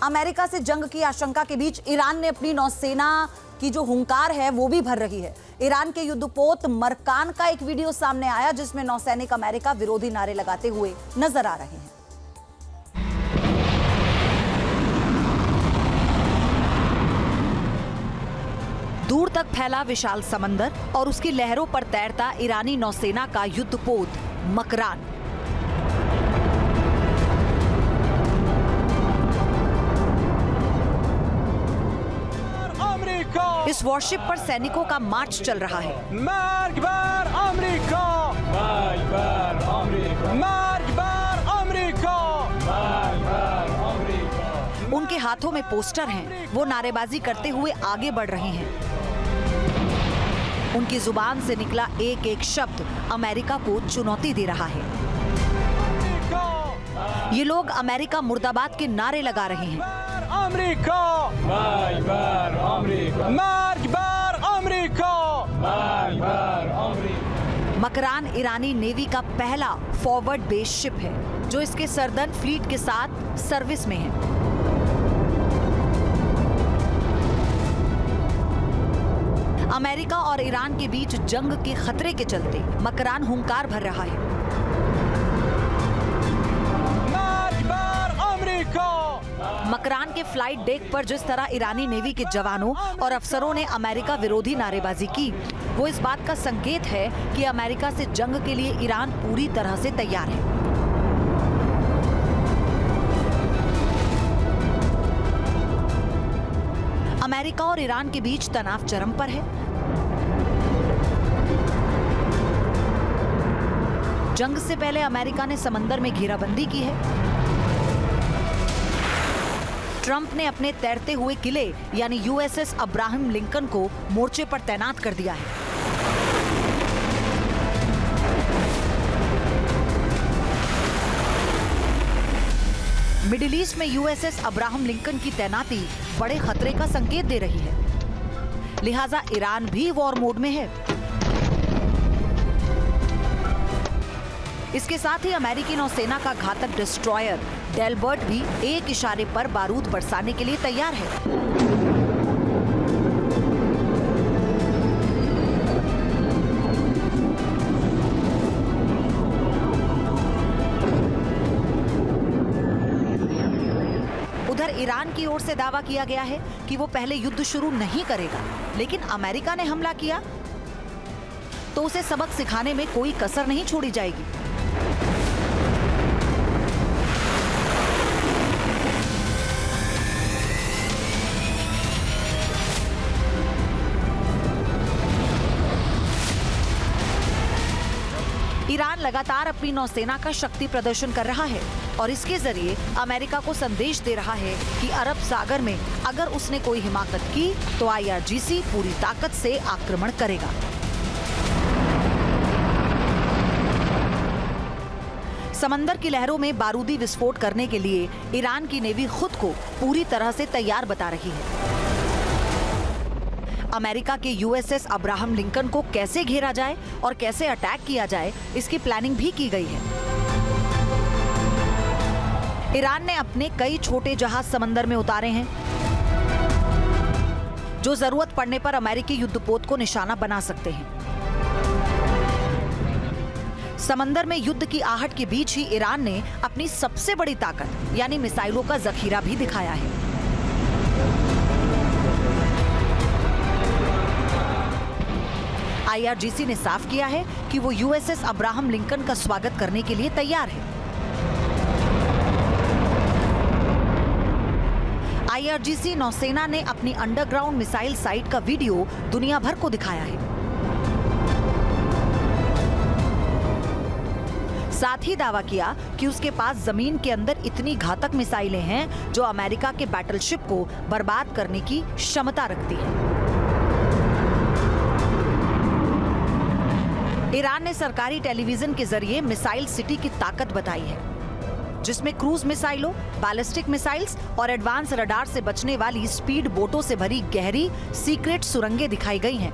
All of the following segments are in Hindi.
अमेरिका से जंग की आशंका के बीच ईरान ने अपनी नौसेना की जो हुंकार है वो भी भर रही है। ईरान के युद्धपोत मरकान का एक वीडियो सामने आया जिसमें नौसैनिक अमेरिका विरोधी नारे लगाते हुए नजर आ रहे हैं। दूर तक फैला विशाल समंदर और उसकी लहरों पर तैरता ईरानी नौसेना का युद्धपोत मकरान। इस वॉरशिप पर सैनिकों का मार्च चल रहा है। मार्ग बार अमेरिका, मार्ग बार अमेरिका, मार्ग बार अमेरिका, मार्ग बार अमेरिका। उनके हाथों में पोस्टर हैं, वो नारेबाजी करते हुए आगे बढ़ रहे हैं। उनकी जुबान से निकला एक एक शब्द अमेरिका को चुनौती दे रहा है। ये लोग अमेरिका मुर्दाबाद के नारे लगा रहे हैं। अमेरिका, मार्ग बार अमेरिका, मार्ग बार अमेरिका, मार्ग बार अमेरिका। मकरान ईरानी नेवी का पहला फॉरवर्ड बेस शिप है जो इसके सर्दर्न फ्लीट के साथ सर्विस में है। अमेरिका और ईरान के बीच जंग के खतरे के चलते मकरान हुंकार भर रहा है। मकरान के फ्लाइट डेक पर जिस तरह ईरानी नेवी के जवानों और अफसरों ने अमेरिका विरोधी नारेबाजी की, वो इस बात का संकेत है कि अमेरिका से जंग के लिए ईरान पूरी तरह से तैयार है। अमेरिका और ईरान के बीच तनाव चरम पर है। जंग से पहले अमेरिका ने समंदर में घेराबंदी की है। ट्रंप ने अपने तैरते हुए किले यानी यूएसएस अब्राहम लिंकन को मोर्चे पर तैनात कर दिया है। मिडिल ईस्ट में यूएसएस अब्राहम लिंकन की तैनाती बड़े खतरे का संकेत दे रही है, लिहाजा ईरान भी वॉर मोड में है। इसके साथ ही अमेरिकी नौसेना का घातक डिस्ट्रॉयर डेलबर्ट भी एक इशारे पर बारूद बरसाने के लिए तैयार है। उधर ईरान की ओर से दावा किया गया है कि वो पहले युद्ध शुरू नहीं करेगा, लेकिन अमेरिका ने हमला किया तो उसे सबक सिखाने में कोई कसर नहीं छोड़ी जाएगी। ईरान लगातार अपनी नौसेना का शक्ति प्रदर्शन कर रहा है और इसके जरिए अमेरिका को संदेश दे रहा है कि अरब सागर में अगर उसने कोई हिमाकत की तो IRGC पूरी ताकत से आक्रमण करेगा। समंदर की लहरों में बारूदी विस्फोट करने के लिए ईरान की नेवी खुद को पूरी तरह से तैयार बता रही है। अमेरिका के यूएसएस अब्राहम लिंकन को कैसे घेरा जाए और कैसे अटैक किया जाए, इसकी प्लानिंग भी की गई है। ईरान ने अपने कई छोटे जहाज समंदर में उतारे हैं जो जरूरत पड़ने पर अमेरिकी युद्धपोत को निशाना बना सकते हैं। समंदर में युद्ध की आहट के बीच ही ईरान ने अपनी सबसे बड़ी ताकत यानी मिसाइलों का जखीरा भी दिखाया है। IRGC ने साफ किया है कि वो यूएसएस अब्राहम लिंकन का स्वागत करने के लिए तैयार है। IRGC नौसेना ने अपनी अंडरग्राउंड मिसाइल साइट का वीडियो दुनिया भर को दिखाया है। साथ ही दावा किया कि उसके पास जमीन के अंदर इतनी घातक मिसाइलें हैं जो अमेरिका के बैटलशिप को बर्बाद करने की क्षमता रखती है। ईरान ने सरकारी टेलीविजन के जरिए मिसाइल सिटी की ताकत बताई है, जिसमें क्रूज मिसाइलों, बैलिस्टिक मिसाइल्स और एडवांस रडार से बचने वाली स्पीड बोटों से भरी गहरी सीक्रेट सुरंगें दिखाई गई हैं।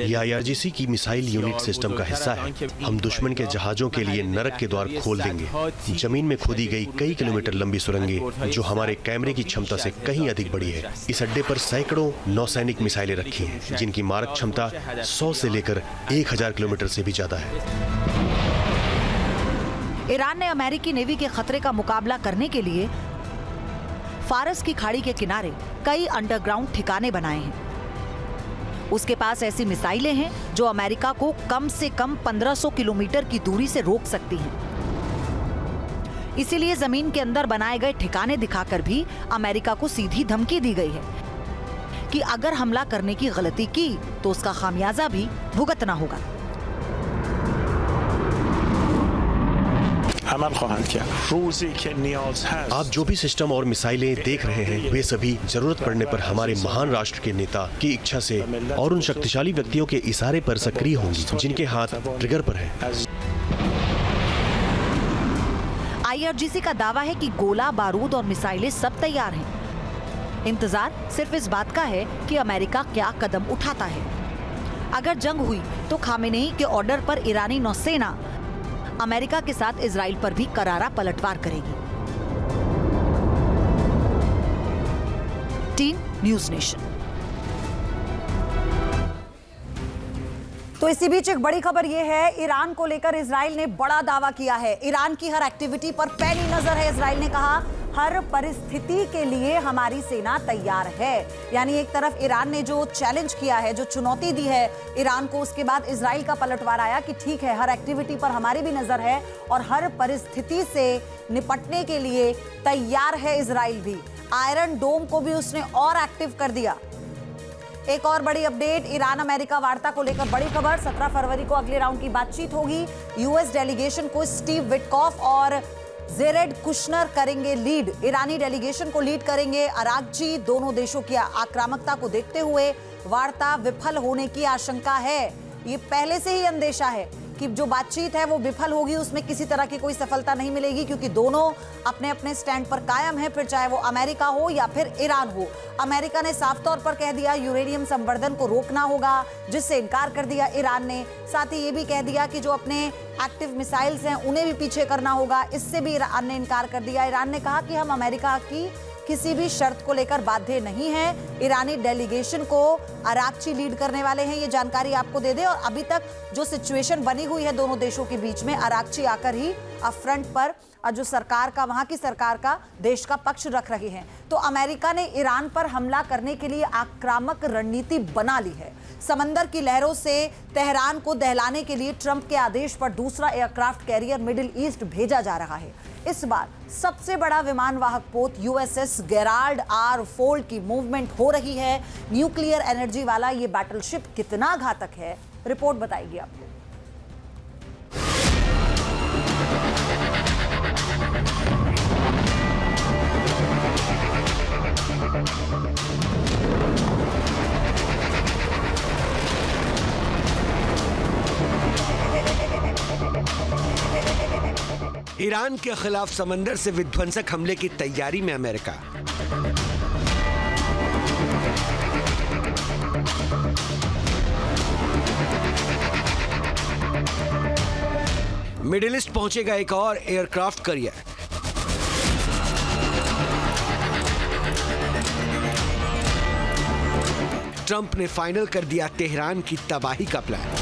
ये IRGC की मिसाइल यूनिट सिस्टम का हिस्सा है। हम दुश्मन के जहाजों के लिए नरक के द्वार खोल देंगे। जमीन में खोदी गई कई किलोमीटर लंबी सुरंगें जो हमारे कैमरे की क्षमता से कहीं अधिक बड़ी है। इस अड्डे पर सैकड़ों नौसैनिक मिसाइलें रखी हैं जिनकी मारक क्षमता 100 से लेकर 1000 किलोमीटर से भी ज्यादा है। ईरान ने अमेरिकी नेवी के खतरे का मुकाबला करने के लिए फारस की खाड़ी के किनारे कई अंडरग्राउंड ठिकाने बनाए हैं। उसके पास ऐसी मिसाइलें हैं जो अमेरिका को कम से कम 1500 किलोमीटर की दूरी से रोक सकती हैं। इसीलिए जमीन के अंदर बनाए गए ठिकाने दिखाकर भी अमेरिका को सीधी धमकी दी गई है कि अगर हमला करने की गलती की तो उसका खामियाजा भी भुगतना होगा। आप जो भी सिस्टम और मिसाइलें देख रहे हैं वे सभी जरूरत पड़ने पर हमारे महान राष्ट्र के नेता की इच्छा से और उन शक्तिशाली व्यक्तियों के इशारे पर सक्रिय होंगी जिनके हाथ ट्रिगर पर है। IRGC का दावा है कि गोला बारूद और मिसाइलें सब तैयार हैं। इंतजार सिर्फ इस बात का है कि अमेरिका क्या कदम उठाता है। अगर जंग हुई तो खामेनेई के ऑर्डर पर ईरानी नौसेना अमेरिका के साथ इजराइल पर भी करारा पलटवार करेगी। Team news nation. तो इसी बीच एक बड़ी खबर यह है, ईरान को लेकर इजराइल ने बड़ा दावा किया है। ईरान की हर एक्टिविटी पर पैनी नजर है। इजराइल ने कहा हर परिस्थिति के लिए हमारी सेना तैयार है। यानी एक तरफ ईरान ने जो चैलेंज किया है, जो चुनौती दी है ईरान को, उसके बाद इजराइल का पलटवार आया कि ठीक है, हर एक्टिविटी पर हमारी भी नजर है और हर परिस्थिति से निपटने के लिए तैयार है इजराइल भी। आयरन डोम को भी उसने और एक्टिव कर दिया। एक और बड़ी अपडेट, ईरान अमेरिका वार्ता को लेकर बड़ी खबर। 17 फरवरी को अगले राउंड की बातचीत होगी। यूएस डेलीगेशन को स्टीव विटकॉफ और जेरेड कुशनर करेंगे लीड। ईरानी डेलीगेशन को लीड करेंगे अरागची। दोनों देशों की आक्रामकता को देखते हुए वार्ता विफल होने की आशंका है। ये पहले से ही अंदेशा है कि जो बातचीत है वो विफल होगी, उसमें किसी तरह की कोई सफलता नहीं मिलेगी क्योंकि दोनों अपने अपने स्टैंड पर कायम है, फिर चाहे वो अमेरिका हो या फिर ईरान हो। अमेरिका ने साफ तौर पर कह दिया यूरेनियम संवर्धन को रोकना होगा, जिससे इनकार कर दिया ईरान ने। साथ ही ये भी कह दिया कि जो अपने एक्टिव मिसाइल्स हैं उन्हें भी पीछे करना होगा, इससे भी ईरान ने इनकार कर दिया। ईरान ने कहा कि हम अमेरिका की किसी भी शर्त को लेकर बाध्य नहीं है। ईरानी डेलीगेशन को अरागची लीड करने वाले हैं, ये जानकारी आपको दे दे। और अभी तक जो सिचुएशन बनी हुई है दोनों देशों के बीच में, अरागची आकर ही अब फ्रंट पर जो सरकार का, वहां की सरकार का, देश का पक्ष रख रहे हैं। तो अमेरिका ने ईरान पर हमला करने के लिए आक्रामक रणनीति बना ली है। समंदर की लहरों से तेहरान को दहलाने के लिए ट्रंप के आदेश पर दूसरा एयरक्राफ्ट कैरियर मिडिल ईस्ट भेजा जा रहा है। इस बार सबसे बड़ा विमान वाहक पोत USS गेराल्ड R. फोल्ड की मूवमेंट हो रही है। न्यूक्लियर एनर्जी वाला ये बैटलशिप कितना घातक है, रिपोर्ट बताएगी आपको। ईरान के खिलाफ समंदर से विध्वंसक हमले की तैयारी में अमेरिका। मिडिल ईस्ट पहुंचेगा एक और एयरक्राफ्ट कैरियर। ट्रंप ने फाइनल कर दिया तेहरान की तबाही का प्लान।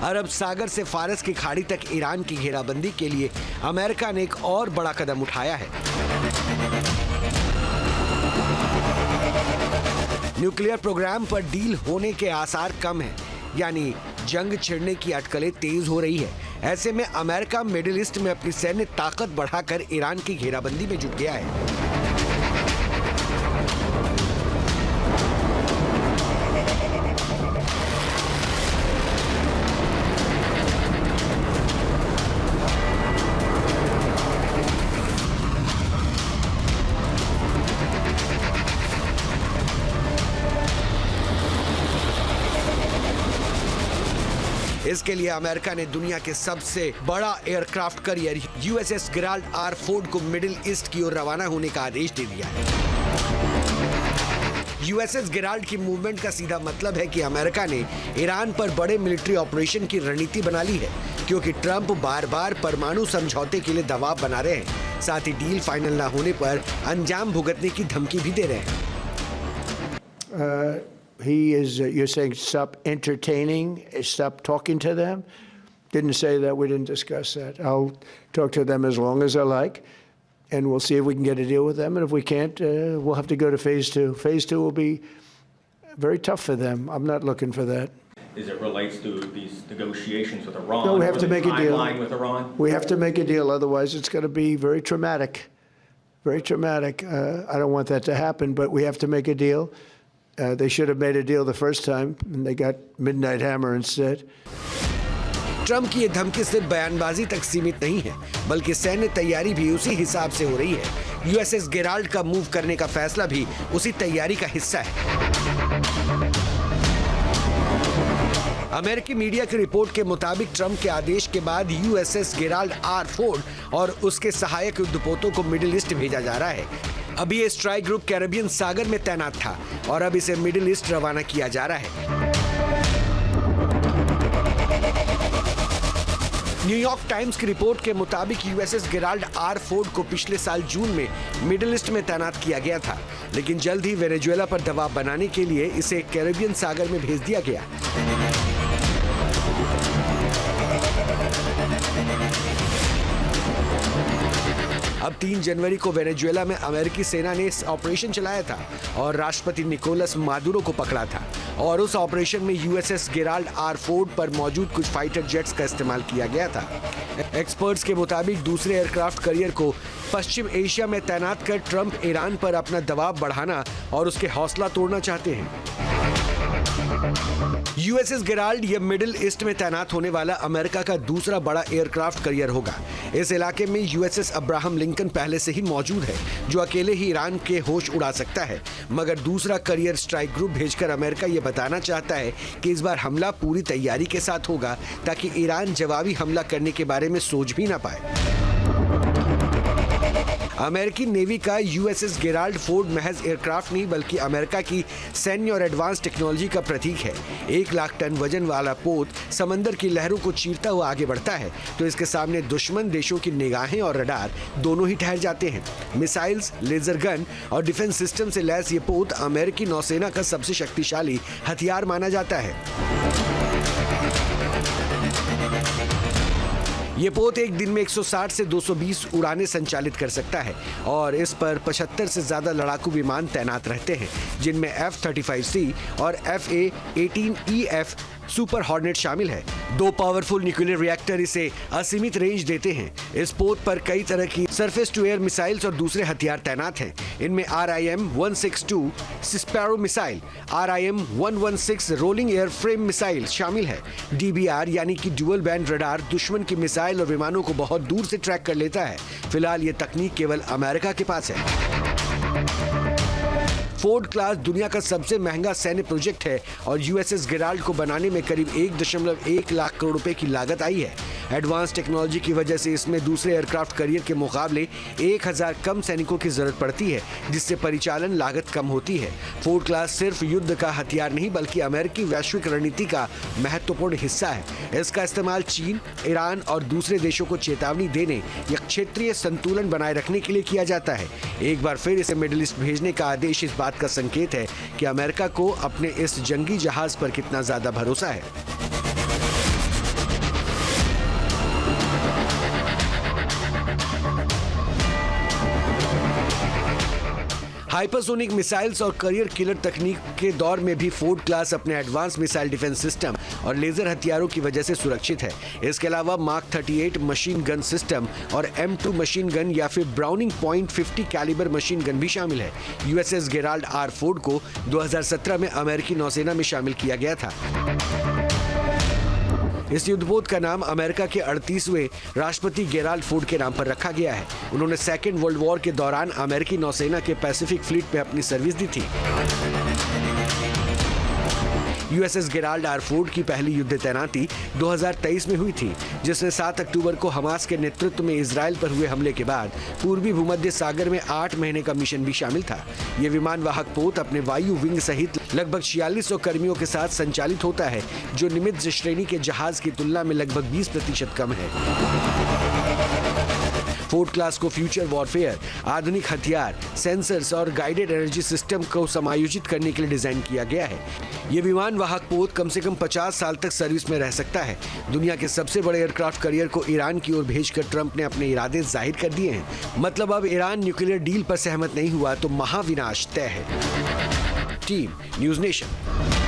अरब सागर से फारस की खाड़ी तक ईरान की घेराबंदी के लिए अमेरिका ने एक और बड़ा कदम उठाया है। न्यूक्लियर प्रोग्राम पर डील होने के आसार कम हैं, यानी जंग छिड़ने की अटकलें तेज हो रही है। ऐसे में अमेरिका मिडिल ईस्ट में अपनी सैन्य ताकत बढ़ाकर ईरान की घेराबंदी में जुट गया है। इस जिसके लिए अमेरिका ने दुनिया के सबसे बड़ा aircraft carrier USS Gerald R Ford को मिडिल ईस्ट की ओर रवाना होने का आदेश दे दिया है। यूएसएस गेराल्ड की मूवमेंट का सीधा मतलब है कि अमेरिका ने ईरान पर बड़े मिलिट्री ऑपरेशन की रणनीति बना ली है, क्योंकि ट्रंप बार बार परमाणु समझौते के लिए दबाव बना रहे हैं। साथ ही डील फाइनल ना होने पर अंजाम भुगतने की धमकी भी दे रहे हैं। You're saying stop entertaining, stop talking to them? Didn't say that, we didn't discuss that. I'll talk to them as long as I like, and we'll see if we can get a deal with them, and if we can't, we'll have to go to phase 2. Phase 2 will be very tough for them. I'm not looking for that. As it relates to these negotiations with Iran? No, we have or to the make a deal. timeline with Iran? We have to make a deal, otherwise it's going to be very traumatic. Very traumatic. I don't want that to happen, but we have to make a deal. They should have made a deal the first time, and they got Midnight Hammer instead. Trump की ये धमकी सिर्फ बयानबाजी तक सीमित नहीं है, बल्कि सैन्य तैयारी भी उसी हिसाब से हो रही है। यूएसएस गेराल्ड का मूव करने का फैसला भी उसी तैयारी का हिस्सा है। अमेरिकी मीडिया की रिपोर्ट के मुताबिक ट्रंप के आदेश के बाद यूएसएस गेराल्ड आर फोर्ड और उसके सहायक युद्धपोतों को मिडिल ईस्ट भेजा जा रहा है। अभी ये स्ट्राइक ग्रुप कैरेबियन सागर में तैनात था और अब इसे मिडिल ईस्ट रवाना किया जा रहा है। न्यूयॉर्क टाइम्स की रिपोर्ट के मुताबिक यूएसएस गेराल्ड आर फोर्ड को पिछले साल जून में मिडिल ईस्ट में तैनात किया गया था, लेकिन जल्द ही वेनेजुएला पर दबाव बनाने के लिए इसे कैरेबियन सागर में भेज दिया गया। अब 3 जनवरी को वेनेजुएला में अमेरिकी सेना ने इस ऑपरेशन चलाया था और राष्ट्रपति निकोलस मादुरो को पकड़ा था, और उस ऑपरेशन में यूएसएस गेराल्ड आर फोर्ड पर मौजूद कुछ फाइटर जेट्स का इस्तेमाल किया गया था। एक्सपर्ट्स के मुताबिक दूसरे एयरक्राफ्ट करियर को पश्चिम एशिया में तैनात कर ट्रंप ईरान पर अपना दबाव बढ़ाना और उसके हौसला तोड़ना चाहते हैं। यूएसएस गेराल्ड ये मिडिल ईस्ट में तैनात होने वाला अमेरिका का दूसरा बड़ा एयरक्राफ्ट करियर होगा। इस इलाके में यूएसएस अब्राहम लिंकन पहले से ही मौजूद है, जो अकेले ही ईरान के होश उड़ा सकता है, मगर दूसरा करियर स्ट्राइक ग्रुप भेजकर अमेरिका ये बताना चाहता है कि इस बार हमला पूरी तैयारी के साथ होगा, ताकि ईरान जवाबी हमला करने के बारे में सोच भी ना पाए। अमेरिकी नेवी का यूएसएस गेराल्ड फोर्ड महज एयरक्राफ्ट नहीं, बल्कि अमेरिका की सैन्य और एडवांस टेक्नोलॉजी का प्रतीक है। 1 लाख टन वजन वाला पोत समंदर की लहरों को चीरता हुआ आगे बढ़ता है, तो इसके सामने दुश्मन देशों की निगाहें और रडार दोनों ही ठहर जाते हैं। मिसाइल्स, लेजर गन और डिफेंस सिस्टम से लैस ये पोत अमेरिकी नौसेना का सबसे शक्तिशाली हथियार माना जाता है। ये पोत एक दिन में 160 से 220 उड़ानें संचालित कर सकता है और इस पर 75 से ज्यादा लड़ाकू विमान तैनात रहते हैं, जिनमें F-35C और FA-18EF सुपर हॉर्नेट शामिल है। 2 पावरफुल न्यूक्लियर रिएक्टर इसे असीमित रेंज देते हैं। इस पोत पर कई तरह की सरफेस टू एयर मिसाइल्स और दूसरे हथियार तैनात हैं। इनमें RIM-162 sparrow missile, RIM-116 rolling air frame missile शामिल है। DBR यानी कि ड्यूअल बैंड रडार दुश्मन की मिसाइल और विमानों को बहुत दूर से ट्रैक कर लेता है। फिलहाल ये तकनीक केवल अमेरिका के पास है। फोर्ड क्लास दुनिया का सबसे महंगा सैन्य प्रोजेक्ट है और यूएसएस गेराल्ड को बनाने में करीब 1.1 लाख करोड़ रुपए की लागत आई है। एडवांस टेक्नोलॉजी की वजह से इसमें दूसरे एयरक्राफ्ट करियर के मुकाबले 1000 कम सैनिकों की जरूरत पड़ती है, जिससे परिचालन लागत कम होती है। फोर्ड क्लास सिर्फ युद्ध का हथियार नहीं, बल्कि अमेरिकी वैश्विक रणनीति का महत्वपूर्ण हिस्सा है। इसका इस्तेमाल चीन, ईरान और दूसरे देशों को चेतावनी देने या क्षेत्रीय संतुलन बनाए रखने के लिए किया जाता है। एक बार फिर इसे मिडिल ईस्ट भेजने का आदेश इस बात का संकेत है कि अमेरिका को अपने इस जंगी जहाज पर कितना ज्यादा भरोसा है। हाइपरसोनिक मिसाइल्स और करियर किलर तकनीक के दौर में भी फोर्ड क्लास अपने एडवांस मिसाइल डिफेंस सिस्टम और लेजर हथियारों की वजह से सुरक्षित है। इसके अलावा मार्क 38 मशीन गन सिस्टम और M2 मशीन गन या फिर ब्राउनिंग .50 कैलिबर मशीन गन भी शामिल है। यूएसएस गेराल्ड आर फोर्ड को 2017 में अमेरिकी नौसेना में शामिल किया गया था। इस युद्धपोत का नाम अमेरिका के 38वें राष्ट्रपति गेराल्ड फोर्ड के नाम पर रखा गया है। उन्होंने सेकेंड वर्ल्ड वॉर के दौरान अमेरिकी नौसेना के पैसिफिक फ्लीट में अपनी सर्विस दी थी। यूएसएस गेराल्ड आर फोर्ड की पहली युद्ध तैनाती 2023 में हुई थी, जिसने 7 अक्टूबर को हमास के नेतृत्व में इजराइल पर हुए हमले के बाद पूर्वी भूमध्य सागर में 8 महीने का मिशन भी शामिल था। ये विमान वाहक पोत अपने वायु विंग सहित लगभग 4600 कर्मियों के साथ संचालित होता है, जो निमित्ज श्रेणी के जहाज की तुलना में लगभग 20% कम है। फोर्ड क्लास को फ्यूचर वॉरफेयर, आधुनिक हथियार, सेंसर्स और गाइडेड एनर्जी सिस्टम को समायोजित करने के लिए डिजाइन किया गया है। ये विमान वाहक पोत कम से कम 50 साल तक सर्विस में रह सकता है। दुनिया के सबसे बड़े एयरक्राफ्ट करियर को ईरान की ओर भेजकर ट्रंप ने अपने इरादे जाहिर कर दिए हैं। मतलब अब ईरान न्यूक्लियर डील पर सहमत नहीं हुआ तो महाविनाश तय है। Team news nation.